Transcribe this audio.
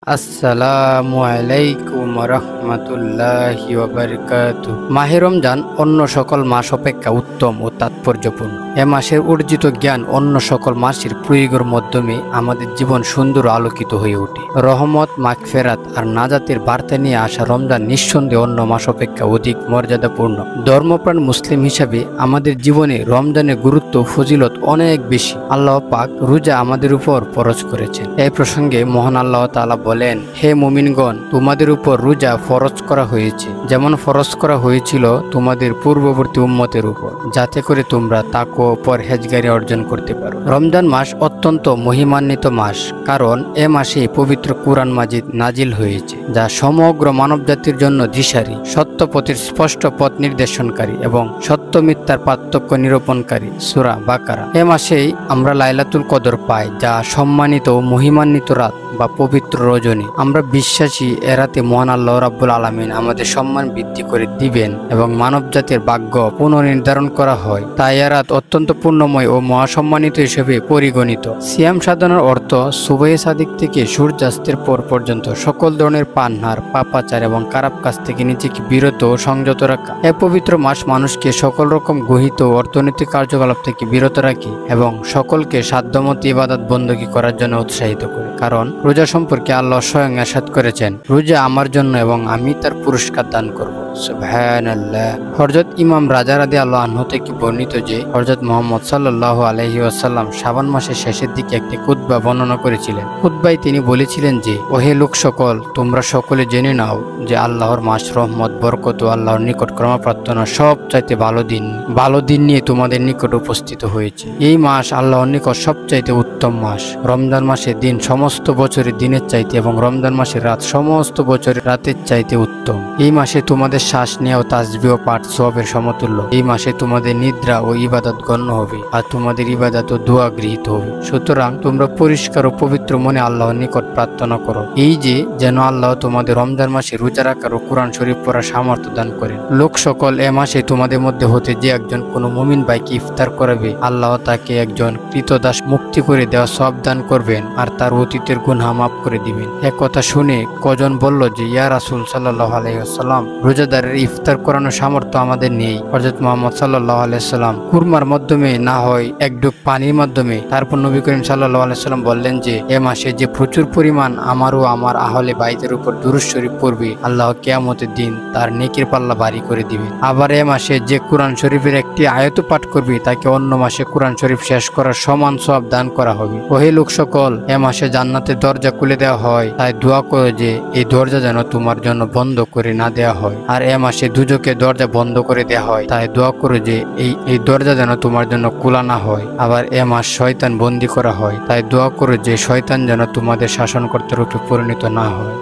আসসালামু আলাইকুম রহমতুল্লাহি ওয়া বারাকাতুহু। মাহে রমজান অন্য সকল মাস অপেক্ষা উত্তম ও তাৎপর্যপূর্ণ। এ মাসের অর্জিত জ্ঞান অন্য সকল মাসের প্রয়োগের মাধ্যমে আমাদের জীবন সুন্দর ও আলোকিত হয়ে ওঠে। রহমত, মাগফিরাত আর নাজাতের বার্তা নিয়ে আসা রমজান নিঃসন্দেহে অন্য মাস অপেক্ষা অধিক মর্যাদাপূর্ণ। ধর্মপ্রাণ মুসলিম হিসাবে আমাদের জীবনে রমজানের গুরুত্ব ও ফজিলত অনেক বেশি। আল্লাহ পাক রোজা আমাদের উপর ফরজ করেছেন। এই প্রসঙ্গে মহান আল্লাহ তাআলা বলেন, হে মুমিনগণ, তোমাদের উপর রোজা ফরজ করা হয়েছে, যেমন ফরজ করা হয়েছিল তোমাদের পূর্ববর্তী উম্মতের উপর, যাতে করে তোমরা তাকওয়া ও পরহেজগারি অর্জন করতে পারো। রমজান মাস অত্যন্ত মহিমান্বিত মাস, কারণ এ মাসে পবিত্র কুরআন মাজিদ নাজিল হয়েছে, যা সমগ্র মানবজাতির জন্য দিশারি, সত্য পথের স্পষ্ট পথ নির্দেশনকারী এবং সত্য মিথ্যার পার্থক্য নিরূপণকারী সূরা বাকারা। এ মাসেই আমরা লাইলাতুল কদর পাই, যা সম্মানিত ও মহিমান্বিত রাত বা পবিত্র রজনী। আমরা বিশ্বাসী এ রাতে মহান আল্লাহ রাব্বুল আলামিন আমাদের সম্মান বৃদ্ধি করে দিবেন এবং মানব জাতির ভাগ্য পুনর্নির্ধারণ করা হয়। তাই এ রাত অত্যন্ত পূর্ণময় ও মহাসম্মানিত হিসেবে পরিগণিত। সিয়াম সাধনার অর্থ সুবহে সাদিক থেকে সূর্যাস্তের পর পর্যন্ত সকল ধরনের পানহার, পাপাচার এবং খারাপ কাজ থেকে নিজেকে বিরত ও সংযত রাখা। এ পবিত্র মাস মানুষকে সকল রকম গহিত ও অর্থনৈতিক কার্যকলাপ থেকে বিরত রাখে এবং সকলকে সাধ্যমতো ইবাদত বন্দী করার জন্য উৎসাহিত করে। কারণ রোজা সম্পর্কে আল্লাহ স্বয়ং ইরশাদ করেছেন, রোজা আমার জন্য এবং আমি তার পুরস্কার দান করব। সুবহানাল্লাহ। হযরত ইমাম রাজা রাদিয়াল্লাহু আনহু থেকে বর্ণিত যে হযরত মুহাম্মদ সাল্লাল্লাহু আলাইহি ওয়াসাল্লাম শাবান মাসের শেষের দিকে একটি খুতবা বর্ণনা করেছিলেন। খুতবায় তিনি বলেছিলেন যে, ওহে লোক সকল, তোমরা সকলে জেনে নাও যে আল্লাহর মাস রহমত, বরকত ও আল্লাহর নিকট ক্ষমা প্রার্থনা সবচাইতে ভালো দিন নিয়ে তোমাদের নিকট উপস্থিত হয়েছে। এই মাস আল্লাহর নিকট সবচাইতে উত্তম মাস। রমজান মাসের দিন সমস্ত বছরের দিনের চাইতে এবং রমজান মাসের রাত সমস্ত বছরের রাতের চাইতে উত্তম। এই মাসে তোমাদের শ্বাস নেওয়া ও তাসবিহ ও পাঠ সওয়াবের সমতুল্য। এই মাসে তোমাদের নিদ্রা ও ইবাদত গণ্য হবে আর তোমাদের ইবাদত ও দোয়া গৃহীত হবে। সুতরাং তোমরা পরিষ্কার ও পবিত্র মনে আল্লাহর নিকট প্রার্থনা করো, এই যে যেন আল্লাহ তোমাদের রমজান মাসে রোজা রাখার ও কোরআন শরীফ পড়ার সামর্থ্য দান করেন। লোক সকল, এ মাসে তোমাদের মধ্যে হতে যে একজন কোনো মুমিন ভাইকে ইফতার করাবে, আল্লাহ তাকে একজন কৃতদাস মুক্তি করে দেওয়া সওয়াব দান করবেন আর তার অতীতের গুনাহ মাফ করে দিবেন। এ কথা শুনে কজন বলল যে, ইয়া রাসূল সাল্লাল্লাহু আলাইহি ওয়াসাল্লাম, রোজাদারের ইফতার করানোর সামর্থ্য আমাদের নেই। হযরত মুহাম্মদ সাল্লাল্লাহু আলাইহি ওয়াসাল্লাম কুরমার মাধ্যমে না হয় এক ডুব পানির মাধ্যমে। তারপর নবী করিম সাল্লাল্লাহু আলাইহি ওয়াসাল্লাম বললেন যে, এ মাসে যে প্রচুর পরিমাণ আমার ও আমার আহলে বাইতের উপর দুরূদ শরীফ পড়বে, আল্লাহ কিয়ামতের দিন তার নেকির পাল্লা ভারী করে দিবেন। আবার এ মাসে যে কুরআন শরীফের একটি আয়াত পাঠ করবে, তাকে অন্য মাসে কুরআন শরীফ শেষ করার সমান সওয়াব দান করা হবে। ওহে লোক সকল, এ মাসে জান্নাতের দরজা খুলে দেওয়া হয়, তাই দোয়া করো যে এই দরজা যেন তোমার জন্য বন্ধ করে না দেওয়া হয়। আর এ মাসে দুজকের দরজা বন্ধ করে দেওয়া হয়, তাই দোয়া করো যে এই দরজা যেন তোমার জন্য খোলা না হয়। আবার এ মাস শয়তান বন্দী করা হয়, তাই দোয়া করো যে শয়তান যেন তোমাদের শাসনকর্তার রূপে পরিণত না হয়।